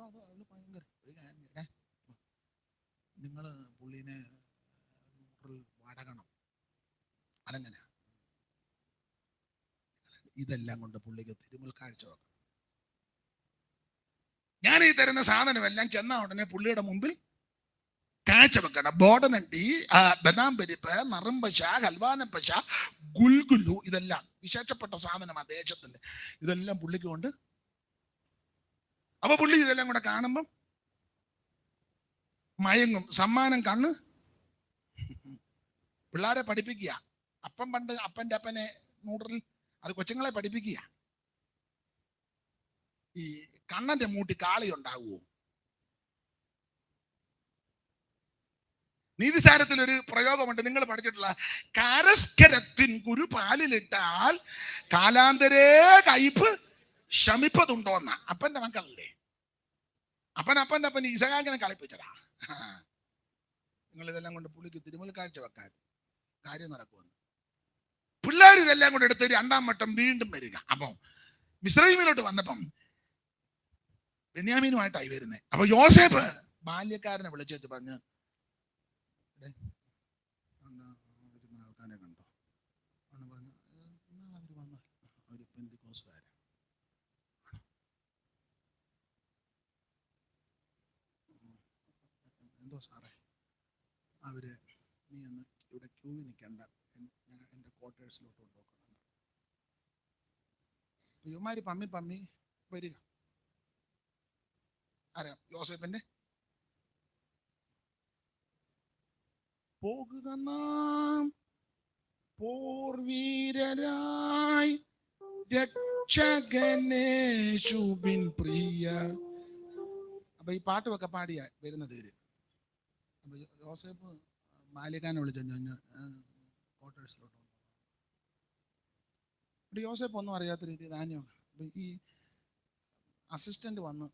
A: ഭയങ്കര ഒരു കാര്യം, നിങ്ങൾ പുള്ളിനെ വടകണം. അതെങ്ങനെ? ഇതെല്ലാം കൊണ്ട് പുള്ളിക്ക് തിരുമുൽ കാഴ്ച വെക്കണം. ഞാൻ ഈ തരുന്ന സാധനമെല്ലാം ചെന്ന ഉടനെ പുള്ളിയുടെ മുമ്പിൽ കാഴ്ച വെക്കണം. ബോഡനണ്ടി, ബദാം പരിപ്പ്, നറുംപശ, ഹൽവാനപ്പശ, ഗുൽഗുലു, ഇതെല്ലാം വിശേഷപ്പെട്ട സാധനമാണ് ദേശത്തിന്റെ. ഇതെല്ലാം പുള്ളിക്ക് കൊണ്ട്. അപ്പൊ പുള്ളി ഇതെല്ലാം കൂടെ കാണുമ്പം മയങ്ങും. സമ്മാനം കണ്ണ്. പിള്ളേരെ പഠിപ്പിക്കുക. അപ്പം പണ്ട് അപ്പന്റെ അപ്പനെ നൂറിൽ അത് കൊച്ചുങ്ങളെ പഠിപ്പിക്കുക. ഈ കണ്ണന്റെ മൂട്ടി കാളി ഉണ്ടാവുമോ? നീതിസാരത്തിൽ ഒരു പ്രയോഗമുണ്ട്, നിങ്ങൾ പഠിച്ചിട്ടുള്ള. കാരസ്കരത്തിൻ കുരു പാലിലിട്ടാൽ കാലാന്തരേ കയ്പ് ശമിപ്പതുണ്ടോന്ന. അപ്പന്റെ മക്കളല്ലേ. അപ്പന്റെ അപ്പൻ ഇസഹാക്കിനെ കളിപ്പിച്ചതാ. നിങ്ങൾ ഇതെല്ലാം കൊണ്ട് പുള്ളിക്ക് തിരുമുൽ കാഴ്ച വെക്കാൻ കാര്യം നടക്കുമെന്ന്. പിള്ളേർ ഇതെല്ലാം കൂടെ എടുത്ത് രണ്ടാം വട്ടം വീണ്ടും വരിക. അപ്പം മിസ്രയീമിലോട്ട് വന്നപ്പം ബെന്യാമീനുമായിട്ടായി വരുന്നത്. അപ്പൊ യോസേഫ് ബാല്യക്കാരനെ വിളിച്ചു പറഞ്ഞു, ആൾക്കാരെ കണ്ടോ? പറഞ്ഞു, അവര് വന്ന ഒരു പെന്തിക്കോസ്തുകാരൻ. എന്തോ സാറേ, അവര് നീ ഒന്ന് ഇവിടെ ക്യൂ നിൽക്കണ്ട, എന്റെ ക്വാർട്ടേഴ്സിലോട്ട് കൊണ്ടുപോക്കണം. യുവമാര് പമ്മി വരിക. അറിയാം, യോസേഫിന്റെ പോകുക നാം പോർവീരരായി രക്ഷകനേശുവിൻ പ്രിയ. അപ്പൊ ഈ പാട്ടുമൊക്കെ പാടിയ വരുന്നത് ഇവര്. അപ്പൊ യോസേഫ് ബാല്യക്കാരനെ വിളിച്ചു ക്വാർട്ടേഴ്സിലോട്ട്. യോസേഫ് ഒന്നും അറിയാത്ത രീതി ധാന്യം. അപ്പൊ ഈ അസിസ്റ്റന്റ് വന്ന്,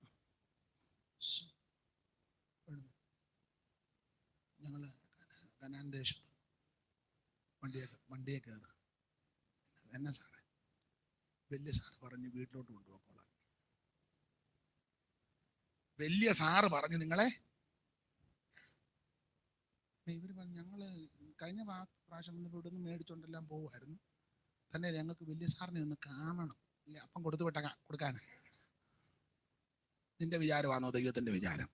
A: ഞങ്ങള് കനാൻ ദേശത്ത് വണ്ടിയെ കയറി. എന്നാ സാറേ? വലിയ സാറ് പറഞ്ഞ് വീട്ടിലോട്ട് കൊണ്ടുപോക്കോളാം. വലിയ സാറ് പറഞ്ഞ് നിങ്ങളെ. ഇവര് പറഞ്ഞു, ഞങ്ങള് കഴിഞ്ഞ പ്രാവശ്യം വന്നപ്പോൾ ഇവിടെ നിന്ന് മേടിച്ചോണ്ടെല്ലാം പോവായിരുന്നു, തന്നെ ഞങ്ങൾക്ക് വലിയ സാറിനെ ഒന്ന് കാണണം. ഇല്ല, അപ്പം കൊടുത്തു വിട്ട കൊടുക്കാൻ. നിന്റെ വിചാരമാണോ ദൈവത്തിന്റെ വിചാരം?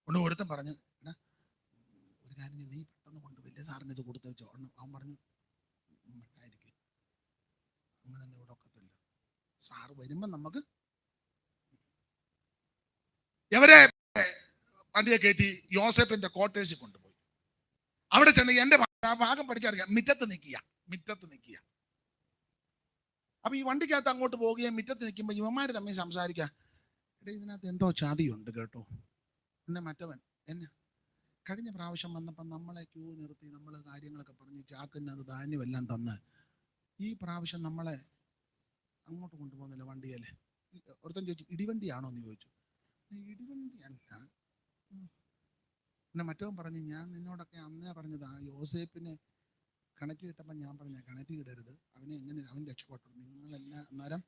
A: ഒന്ന് ഒരുത്തൻ പറഞ്ഞു, ഒരു കാര്യം നീ പെട്ടെന്ന് കൊണ്ട് വലിയ സാറിന് ഇത് കൊടുത്തു വെച്ചോ. അവൻ പറഞ്ഞു, ആയിരിക്കും, അങ്ങനെയൊന്നും ഇവിടെ ഒക്കത്തില്ല, സാറ് വരുമ്പോ നമുക്ക്. എവരെ വണ്ടിയെ കയറ്റി യോസേഫിന്റെ ക്വാർട്ടേഴ്സിൽ കൊണ്ടുപോയി. അവിടെ ചെന്ന് എന്റെ ഭാഗം പഠിച്ചറിയാം, മിറ്റത്ത് നിൽക്കുക. അപ്പൊ ഈ വണ്ടിക്കകത്ത് അങ്ങോട്ട് പോവുകയും മിറ്റത്ത് നിൽക്കുമ്പോ ഇവന്മാര് തമ്മിൽ സംസാരിക്കാം. ഇതിനകത്ത് എന്തോ ചതിയുണ്ട് കേട്ടോ. എന്നെ മറ്റവൻ കഴിഞ്ഞ പ്രാവശ്യം വന്നപ്പം നമ്മളെ ക്യൂ നിർത്തി നമ്മൾ കാര്യങ്ങളൊക്കെ പറഞ്ഞ് ചാക്കിനത് ധാന്യമെല്ലാം തന്ന്, ഈ പ്രാവശ്യം നമ്മളെ അങ്ങോട്ട് കൊണ്ടുപോകുന്നില്ല വണ്ടിയല്ലേ. ഒരുത്തൻ ചോദിച്ചു, ഇടിവണ്ടിയാണോ എന്ന് ചോദിച്ചു. ഇടിവണ്ടി അല്ല. പിന്നെ മറ്റവൻ പറഞ്ഞു, ഞാൻ നിന്നോടൊക്കെ അന്നേ പറഞ്ഞതാ, യോസേപ്പിനെ കണക്ട് കിട്ടപ്പം ഞാൻ പറഞ്ഞ കണക്ട് കിടരുത്, അവനെ എങ്ങനെ അവൻ രക്ഷപ്പെട്ടു. നിങ്ങളെല്ലാം അന്നേരം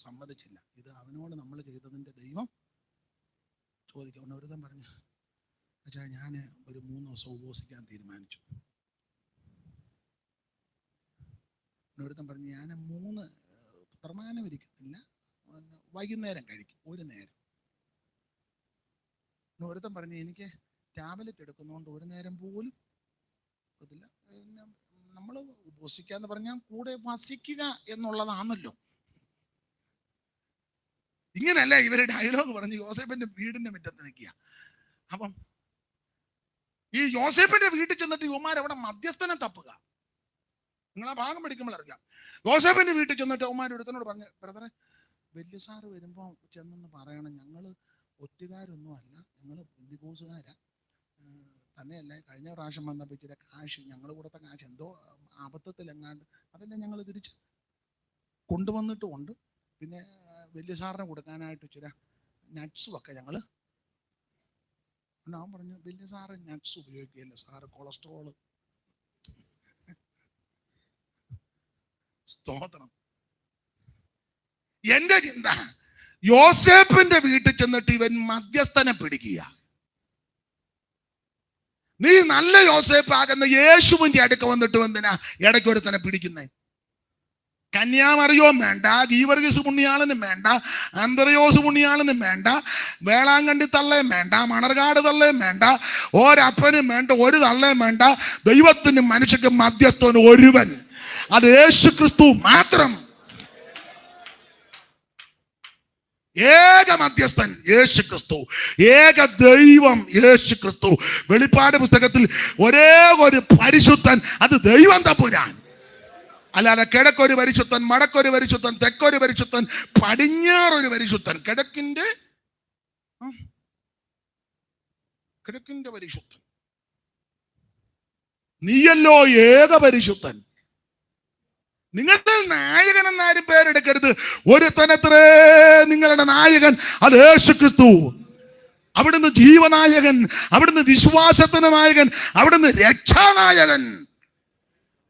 A: സമ്മതിച്ചില്ല. ഇത് അവനോട് നമ്മൾ ചെയ്തതിന്റെ ദൈവം ചോദിക്കണം. ഒരുത്തൻ പറഞ്ഞു, പക്ഷേ ഞാൻ ഒരു 3 ദിവസം ഉപവസിക്കാൻ തീരുമാനിച്ചു. ഒരുത്തൻ പറഞ്ഞു, ഞാൻ 3 പ്രമാണം ഇരിക്കത്തില്ല, വൈകുന്നേരം കഴിക്കും, ഒരു നേരം. ഒരുത്തൻ പറഞ്ഞു, എനിക്ക് ടാബ്ലറ്റ് എടുക്കുന്നതുകൊണ്ട് ഒരു നേരം പോലും ഒക്കത്തില്ല. നമ്മൾ ഉപവസിക്കാന്ന് പറഞ്ഞാൽ കൂടെ വസിക്കുക എന്നുള്ളതാണല്ലോ. ഇങ്ങനെയല്ല ഇവര് ഡയലോഗ് പറഞ്ഞു യോസേഫിന്റെ വീടിന്റെ മുറ്റത്ത് നിൽക്കുക. അപ്പം ഈ യോസേഫിന്റെ വീട്ടിൽ ചെന്നിട്ട് യുവമാർ അവിടെ മധ്യസ്ഥനെ തപ്പുക. നിങ്ങൾ ആ ഭാഗം പഠിക്കുമ്പോൾ അറിയാം. യോസേഫിന്റെ വീട്ടിൽ ചെന്നിട്ട് യുവമാർ ഒരുത്തനോട് പറഞ്ഞു, ബ്രദറെ, വലിയ സാറ് വരുമ്പോൾ ചെന്നെന്ന് പറയണം, ഞങ്ങൾ ഒറ്റുകാരൊന്നും അല്ല, ഞങ്ങൾ ബന്ധുക്കോസുകാരാ. തന്നെയല്ല, കഴിഞ്ഞ പ്രാവശ്യം വന്നപ്പോൾ ഇച്ചിരി കാശ്, ഞങ്ങൾ കൊടുത്ത കാശ് എന്തോ അബദ്ധത്തിൽ എങ്ങാണ്ട് അതെല്ലാം ഞങ്ങൾ തിരിച്ച് കൊണ്ടുവന്നിട്ടുമുണ്ട്. പിന്നെ വലിയ സാറിന് കൊടുക്കാനായിട്ട് ഇച്ചിരി നട്ട്സും ഒക്കെ ഞങ്ങൾ. ഞാൻ പറഞ്ഞു, വലിയ സാറ് നട്ട്സ് ഉപയോഗിക്കുകയല്ല സാറ്, കൊളസ്ട്രോള്. സ്തോത്രം. എന്റെ ചിന്ത, യോസേപ്പിന്റെ വീട്ടിൽ ചെന്നിട്ട് ഇവൻ മധ്യസ്ഥനെ പിടിക്കുക. നീ നല്ല യോസേപ്പ് ആകുന്ന യേശുവിന്റെ അടുക്ക വന്നിട്ട് എന്തിനാ ഇടയ്ക്ക് ഒരുത്തനെ പിടിക്കുന്നേ? കന്യാമറിയോം വേണ്ട, ഗീവർഗീസ് പുണ്യാളനും വേണ്ട, അന്ത്രയോസ് പുണ്യാളനും വേണ്ട, വേളാങ്കണ്ണി തള്ളയും വേണ്ട, മണർകാട് തള്ളയും വേണ്ട, ഒരപ്പനും വേണ്ട, ഒരു തള്ളയും വേണ്ട. ദൈവത്തിനും മനുഷ്യക്കും മധ്യസ്ഥന് ഒരുവൻ, അത് യേശു ക്രിസ്തു മാത്രം. ഏക മധ്യസ്ഥൻ യേശു ക്രിസ്തു, ഏക ദൈവം യേശു ക്രിസ്തു. വെളിപ്പാട് പുസ്തകത്തിൽ ഒരേ ഒരു പരിശുദ്ധൻ, അത് ദൈവം തമ്പുരാൻ. അല്ലാതെ കിഴക്കൊരു പരിശുദ്ധൻ, വടക്കൊരു പരിശുദ്ധൻ, തെക്കൊരു പരിശുദ്ധൻ, പടിഞ്ഞാറൊരു പരിശുദ്ധൻ. കിഴക്കിന്റെ പരിശുദ്ധൻ നീയല്ലോ ഏക പരിശുദ്ധൻ. നിങ്ങളുടെ നായകൻ എന്നാരും പേരെടുക്കരുത്. ഒരുത്തനത്രേ നിങ്ങളുടെ നായകൻ, അത് യേശു ക്രിസ്തു. അവിടുന്ന് ജീവനായകൻ, അവിടുന്ന് വിശ്വാസത്തിന് നായകൻ, അവിടുന്ന് രക്ഷാനായകൻ.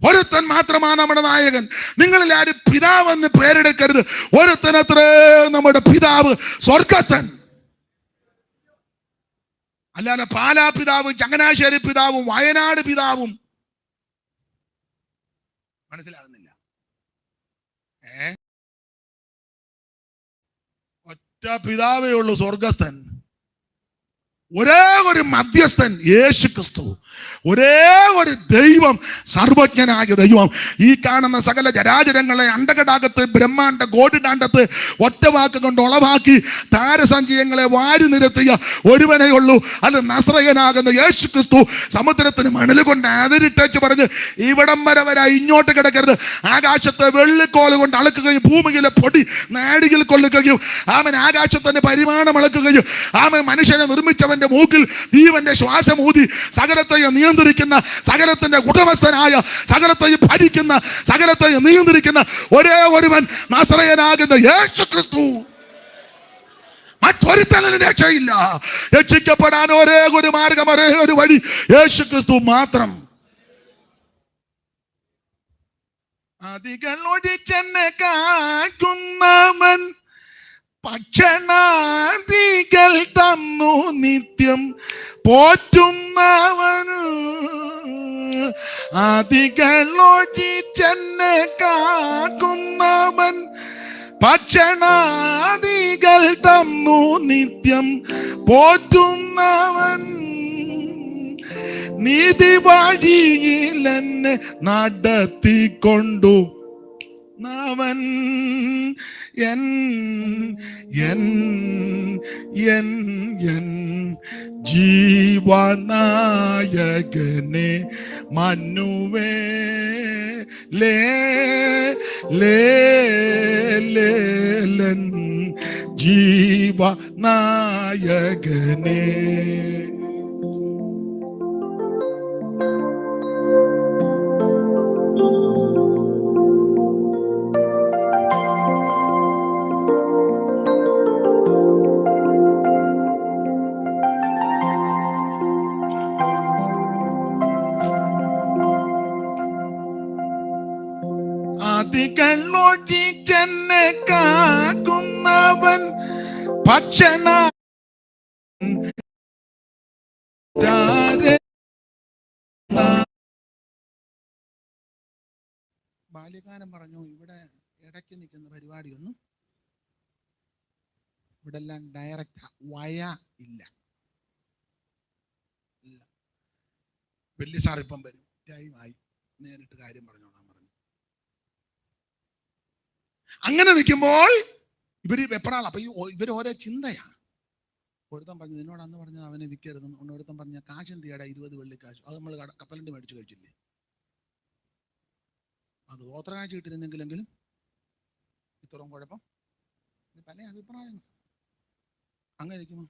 A: ഒരുത്തൻ മാത്രമാണ് നമ്മുടെ നായകൻ. നിങ്ങളിൽ ആരും പിതാവെന്ന് പേരെടുക്കരുത്. ഒരുത്തനത്രേ നമ്മുടെ പിതാവ്, സ്വർഗത്തൻ. അല്ലാതെ പാലാ പിതാവും ചങ്ങനാശ്ശേരി പിതാവും വയനാട് പിതാവും മനസ്സിലാകുന്നില്ല. ഒറ്റ പിതാവേ ഉള്ളൂ, സ്വർഗസ്ഥൻ. ഒരേ ഒരു മധ്യസ്ഥൻ യേശു ക്രിസ്തു. ഒരേ ഒരു ദൈവം, സർവജ്ഞനായ ദൈവം. ഈ കാണുന്ന സകല ജരാചരങ്ങളെ അണ്ടകടാകത്ത്, ബ്രഹ്മാണ്ട ഗോഡിടാണ്ടത്ത് ഒറ്റ വാക്ക് കൊണ്ട് ഉളവാക്കി താരസഞ്ചയങ്ങളെ വാരി നിരത്തിയ ഒരുവനേ ഉള്ളൂ, അത് നസ്രയനാകുന്ന യേശു ക്രിസ്തു. സമുദ്രത്തിന് മണൽ കൊണ്ട് അതിരിട്ടേച്ച് പറഞ്ഞ് ഇവിടം വരെ ഇങ്ങോട്ട് കിടക്കരുത്. ആകാശത്തെ വെള്ളിക്കോല് കൊണ്ട് അളക്കുകയും ഭൂമിയിലെ പൊടി നാടിയിൽ കൊള്ളുകയും അവൻ ആകാശത്തിന്റെ പരിമാണം അളക്കുകയും അവൻ മനുഷ്യനെ നിർമ്മിച്ചവന്റെ മൂക്കിൽ ജീവന്റെ ശ്വാസം ഊതി സകലത്തെയും നിയന്ത്രിക്കുന്ന, സകലത്തിന്റെ ഉടമസ്ഥനായ, സകലത്തെയും ഭരിക്കുന്ന, സകലത്തെയും നിയന്ത്രിക്കുന്ന ഒരേ ഒരുവൻ നസ്രയനാകുന്ന യേശു ക്രിസ്തു. മറ്റൊരുത്തനും രക്ഷയില്ല. രക്ഷിക്കപ്പെടാൻ ഒരേ ഒരു മാർഗം, ഒരേ ഒരു വഴി യേശു ക്രിസ്തു മാത്രം. അതികൾ ഒഴിച്ചെന്നെ കാക്കുന്നവൻ, ഭക്ഷണാദികൾ തന്നു നിത്യം പോറ്റുന്നവൻ. ആദികൾ ഒഴിച്ചെന്നെ കാക്കുന്നവൻ, ഭക്ഷണാദികൾ തന്നു നിത്യം പോറ്റുന്നവൻ. നീതി വഴിയിൽ എന്നെ നടത്തിക്കൊണ്ടു അവൻ എൻ എൻ എൻ എൻ ജീവനായകനെ മനുവേ ലേ ലേ ലേലൻ ജീവനായകനെ. അതികളൊഴിച്ചെന്നെ കാക്കുന്നവൻ, ഭക്ഷണ ബാല്യകാലം പറഞ്ഞു. ഇവിടെ ഇടയ്ക്ക് നിൽക്കുന്ന പരിപാടിയൊന്നും ഇവിടെ എല്ലാം ഡയറക്റ്റാ, വയ ഇല്ല. വലിയ സാർ ഇപ്പം വരും, ടൈമായി, നേരിട്ട് കാര്യം പറഞ്ഞോളാൻ പറഞ്ഞു. അങ്ങനെ നിൽക്കുമ്പോൾ ഇവര് വെപ്രാള. അപ്പൊ ഇവര് ഓരോ ചിന്തയാണ്. ഒരുത്തൻ പറഞ്ഞു നിന്നോട് അന്ന് പറഞ്ഞ അവനെ വിൽക്കരുത്. ഒരുത്തൻ പറഞ്ഞ കാശ് എന്ത് ചെയ്യടാ, 20 വെള്ളിക്കാശ്, അത് നമ്മൾ കപ്പലിന്റെ മേടിച്ചു കഴിച്ചില്ലേ, അത് ഓത്രകാഴ്ച കിട്ടിയിരുന്നെങ്കിലെങ്കിലും ഇത്രയും കുഴപ്പം. പല അഭിപ്രായങ്ങൾ. അങ്ങനെ ഇരിക്കുമോ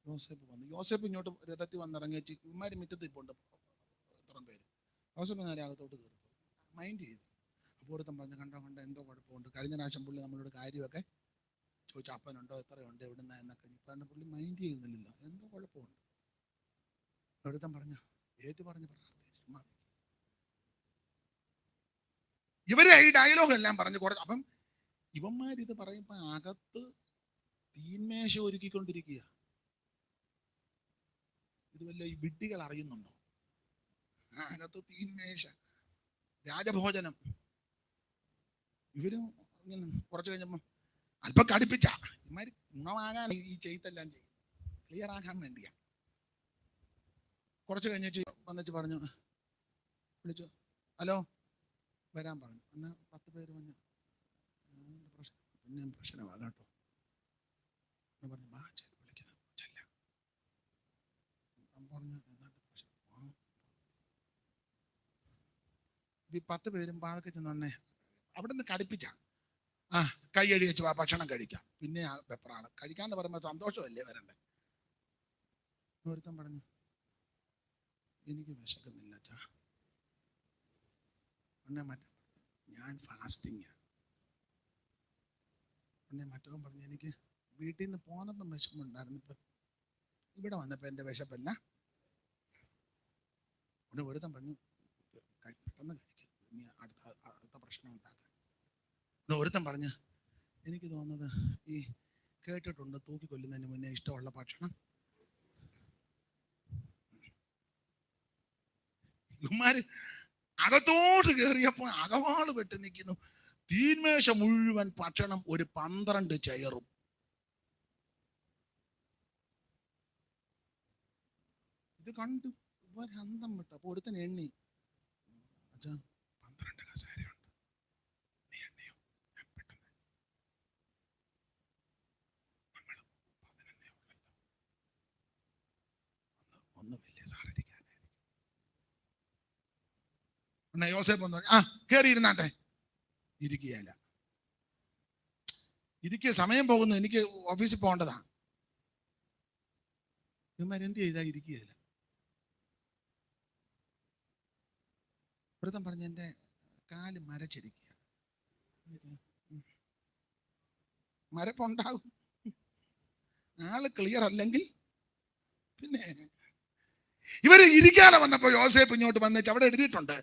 A: യോസേപ്പ് വന്നു. യോസേപ്പ് ഇങ്ങോട്ട് രഥത്തിൽ വന്നിറങ്ങിച്ച് ഇമാര് മുറ്റത്ത് ഇപ്പോണ്ട് ഇത്രയും പേര്. യോസേപ്പ് നേരെ അകത്തോട്ട് കയറി മൈൻഡ് ചെയ്തു. അപ്പോൾ ഒരുത്തൻ പറഞ്ഞു കണ്ടോ എന്തോ കുഴപ്പമുണ്ട്. കഴിഞ്ഞ പ്രാവശ്യം പുള്ളി നമ്മളോട് കാര്യമൊക്കെ ചോദിച്ചു, അപ്പനുണ്ടോ, എത്രയുണ്ട്, എവിടുന്ന എന്നൊക്കെ. ഇപ്പം പുള്ളി മൈൻഡ് ചെയ്യുന്നില്ലല്ലോ, എന്തോ കുഴപ്പമുണ്ട്. ഒരുത്തൻ പറഞ്ഞു ഏറ്റു പറഞ്ഞ് പ്രാർത്ഥിച്ചു. ഇവരെ ഈ ഡയലോഗ് എല്ലാം പറഞ്ഞു കുറച്ച്. അപ്പം ഇവന്മാരിത് പറയുമ്പോ അകത്ത് തീന്മേശ ഒരുക്കിക്കൊണ്ടിരിക്കുക. ഇത് വല്ല ഈ വിഡ്ഢികൾ അറിയുന്നുണ്ടോ? അകത്ത് തീന്മേശ, രാജഭോജനം. ഇവരും ഇങ്ങനെ കുറച്ച് കഴിഞ്ഞപ്പോ അല്പം കടുപ്പിച്ച ഇമാര് ഗുണമാകാൻ ഈ ചെയ്തെല്ലാം ചെയ്യും, ക്ലിയർ ആകാൻ വേണ്ടിയാ. കുറച്ച് കഴിഞ്ഞിട്ട് വന്നിട്ട് പറഞ്ഞു, വിളിച്ചു, ഹലോ വരാൻ പറഞ്ഞു. പിന്നെ 10 പേര് പറഞ്ഞു, പിന്നെ പ്രശ്നമാണ് കേട്ടോ പറഞ്ഞു, ബാ വിളിക്കണം ചെല്ല പറഞ്ഞു. 10 പേരും പാതൊക്കെ ചെന്നോണ്ടേ അവിടെ നിന്ന് കടുപ്പിച്ച കൈ എഴി വെച്ച് ഭക്ഷണം കഴിക്കാം. പിന്നെ ആ വെപ്രാണ് കഴിക്കാന്ന് പറയുമ്പോ സന്തോഷമല്ലേ വരണ്ടേ. ഒരുത്തൻ പറഞ്ഞു, എനിക്ക് വിശക്കുന്നില്ല അച്ഛാ. പിന്നെ മറ്റേ ഞാൻ ഫാസ്റ്റിംഗ്. പിന്നെ മറ്റവൻ പറഞ്ഞു, എനിക്ക് വീട്ടിൽ നിന്ന് പോന്നപ്പം വിശപ്പുണ്ടായിരുന്നു, ഇപ്പൊ ഇവിടെ വന്നപ്പോ എന്റെ വിശപ്പല്ല. പിന്നെ ഒരുത്തൻ പറഞ്ഞു, പെട്ടെന്ന് കഴിക്കും, ഇനി അടുത്ത പ്രശ്നം ഉണ്ടാക്കാൻ. ഒരുത്തൻ പറഞ്ഞു, എനിക്ക് തോന്നുന്നത് ഈ കേട്ടിട്ടുണ്ട് തൂക്കിക്കൊല്ലുന്നതിന് മുന്നേ ഇഷ്ടമുള്ള ഭക്ഷണം. ഇവന്മാര് അകത്തോട്ട് കയറിയപ്പോ അകവാള് വെട്ടി നിൽക്കുന്നു. തീന്മേശ മുഴുവൻ ഭക്ഷണം, ഒരു 12 ചെയറും. ഇത് കണ്ടു അന്തം വിട്ടു. അപ്പൊ ഒരുത്തൻ എണ്ണി, അച്ഛാ 12 കസേരയുണ്ട്, നീ എണ്ണിയോ? ഞാൻ പെട്ടെന്ന് നമ്മള് 11 ഉള്ളല്ലോ, ഒന്ന് വലിയ സാറിരിക്കാനായിരിക്കും. യോസേപ്പ് വന്നു, കേറി ഇരുന്നാട്ടെ. ഇരിക്കുകയല്ല, ഇരിക്കുക, സമയം പോകുന്നു, എനിക്ക് ഓഫീസിൽ പോകേണ്ടതാ. ഇവന്മാരെന്ത് ചെയ്താ ഇരിക്കുകയല്ല. വ്രതം പറഞ്ഞ എൻ്റെ കാല് മരച്ചിരിക്കുക. മരപ്പുണ്ടാവും, ആള് ക്ലിയർ അല്ലെങ്കിൽ പിന്നെ. ഇവര് ഇരിക്കാതെ വന്നപ്പോ യോസേപ്പ് ഇങ്ങോട്ട് വന്നിട്ട് അവിടെ എഴുതിയിട്ടുണ്ട്,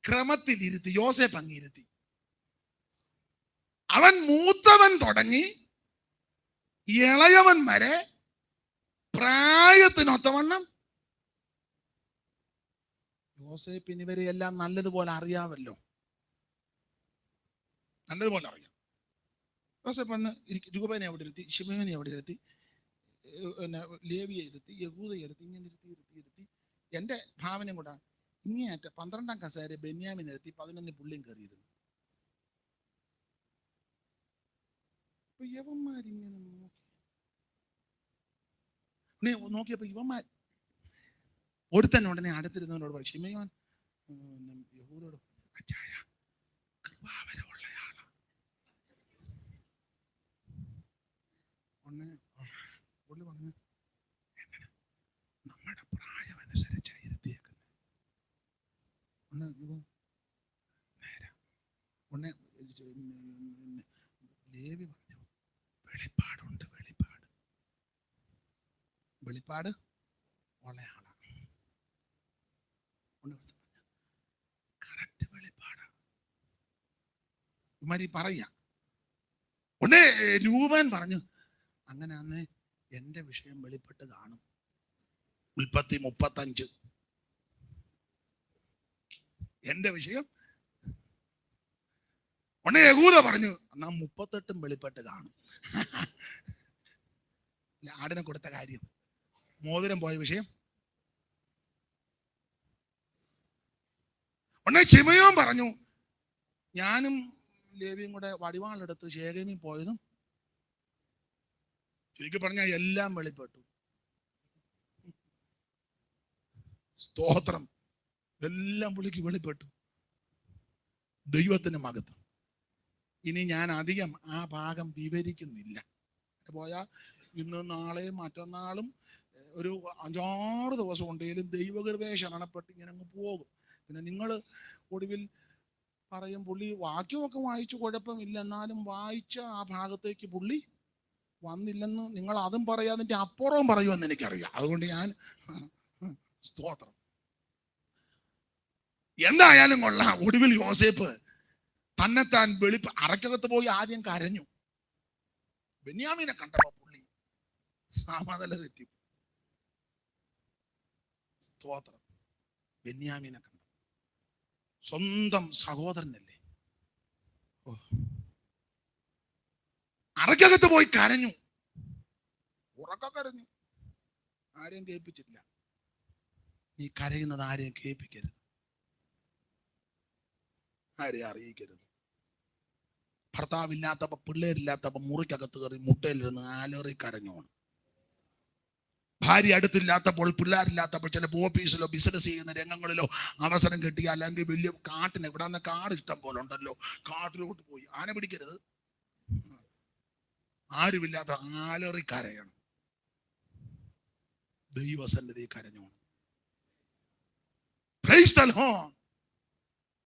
A: ക്രമത്തിൽ ഇരുത്തി. യോസേപ്പ് അങ്ങിരുത്തി. അവൻ മൂത്തവൻ തുടങ്ങി ഇളയവൻ വരെ പ്രായത്തിനൊത്തവണ്ണം. യോസേപ്പിന് ഇവരെ എല്ലാം നല്ലതുപോലെ അറിയാമല്ലോ, നല്ലതുപോലെ അറിയാം. യോസേപ്പ് വന്ന് രൂപനെ അവിടെ ഇരുത്തി, ശിമയോനെ അവിടെ ഇരുത്തി, പിന്നെ ലേവിയെ ഇരുത്തി, യഹൂദയെ ഇരുത്തി, ഇങ്ങനെ ഇരുത്തി. എൻ്റെ ഭാവനയും കൂടെ ഇങ്ങേയറ്റ 12 കസേര ബെന്യാമിനെ ഇരുത്തി, 11 പുള്ളിയും കയറിയിരുന്നു. അപ്പൊ യവന്മാരിങ്ങനെ നോക്കിയപ്പോ ഇവന്മാർ ഒരുത്തന്നെ ഉടനെ അടുത്തിരുന്നവനോട് പറയും, ശിമയോൻ യഹൂദോട്, അച്ചായ കൃപാവരമുള്ളയാളാ. പുള്ളി പറഞ്ഞു, നമ്മുടെ പ്രായം അനുസരിച്ച് ഇരുത്തിയേക്കുന്നത്. ലേവി പറഞ്ഞു, വെളിപ്പാടുണ്ട്, വെളിപ്പാട് ഉള്ള ആളാണ്. കറക്റ്റ് വെളിപ്പാടാണ്. ഇമാരി പറയാ. ഉടനെ രൂപൻ പറഞ്ഞു, അങ്ങനെ അന്ന് എന്റെ വിഷയം വെളിപ്പെട്ട് കാണും. ഉൽപ്പത്തി 35 എന്റെ വിഷയം. ഉടനെ യഹൂദ പറഞ്ഞു, എന്നാ 38 വെളിപ്പെട്ട് കാണും. ആടിനെ കൊടുത്ത കാര്യം, മോതിരം പോയ വിഷയം. ഉടനെ ശിമയോൻ പറഞ്ഞു, ഞാനും ലേവിയും കൂടെ വടിവാളെടുത്ത് ശേഖേമിൽ പോയതും, ചുരുക്കി പറഞ്ഞാൽ എല്ലാം വെളിപ്പെട്ടു. സ്തോത്രം, എല്ലാം പുള്ളിക്ക് വെളിപ്പെട്ടു. ദൈവത്തിന് മഹത്വം. ഇനി ഞാൻ അധികം ആ ഭാഗം വിവരിക്കുന്നില്ല. പോയാൽ ഇന്ന് നാളെയും മറ്റന്നാളും ഒരു 5-6 ദിവസം ഉണ്ടെങ്കിലും ദൈവകൃപയെ ശരണപ്പെട്ട് ഇങ്ങനെ അങ്ങ് പോകും. പിന്നെ നിങ്ങൾ ഒടുവിൽ പറയും, പുള്ളി വാക്യമൊക്കെ വായിച്ചു, കുഴപ്പമില്ല, എന്നാലും വായിച്ച ആ ഭാഗത്തേക്ക് പുള്ളി വന്നില്ലെന്ന് നിങ്ങൾ അതും പറയാതിൻ്റെ അപ്പുറവും പറയുമെന്ന് എനിക്കറിയാം. അതുകൊണ്ട് ഞാൻ സ്തോത്രം. എന്തായാലും കൊള്ളാം. ഒടുവിൽ യോസേപ്പ് തന്നെത്താൻ അറയ്ക്കകത്ത് പോയി ആദ്യം കരഞ്ഞു. ബെന്യാമീനെ കണ്ടപ്പോ പുള്ളി സമനില തെറ്റി. സ്തോത്രം. ബെന്യാമീനെ കണ്ടു. സ്വന്തം സഹോദരനല്ലേ. അറയ്ക്കകത്ത് പോയി കരഞ്ഞു. ഉറക്ക കരഞ്ഞു. ആരെയും കേൾപ്പിച്ചില്ല. നീ കരയുന്നത് ആരെയും കേൾപ്പിക്കരുത്, ആരെയും അറിയിക്കരുത്. ഭർത്താവില്ലാത്തപ്പോ, പിള്ളേരില്ലാത്തപ്പോ മുറിക്കകത്ത് കയറി മുട്ടയിലിരുന്ന് ആലേറി കരഞ്ഞോണം. ഭാര്യ അടുത്തില്ലാത്തപ്പോൾ, പിള്ളേരില്ലാത്തപ്പോൾ, ചിലപ്പോൾ ഓഫീസിലോ ബിസിനസ് ചെയ്യുന്ന രംഗങ്ങളിലോ അവസരം കിട്ടിയ, അല്ലെങ്കിൽ വലിയ കാട്ടിന്, ഇവിടെ നിന്ന് കാട് ഇഷ്ടം പോലെ ഉണ്ടല്ലോ, കാട്ടിലോട്ട് പോയി ആന പിടിക്കരുത്. ആരുമില്ലാത്ത ആലേറി കരയണം. ദൈവസന്നിധി കരഞ്ഞോണം. Praise the Lord.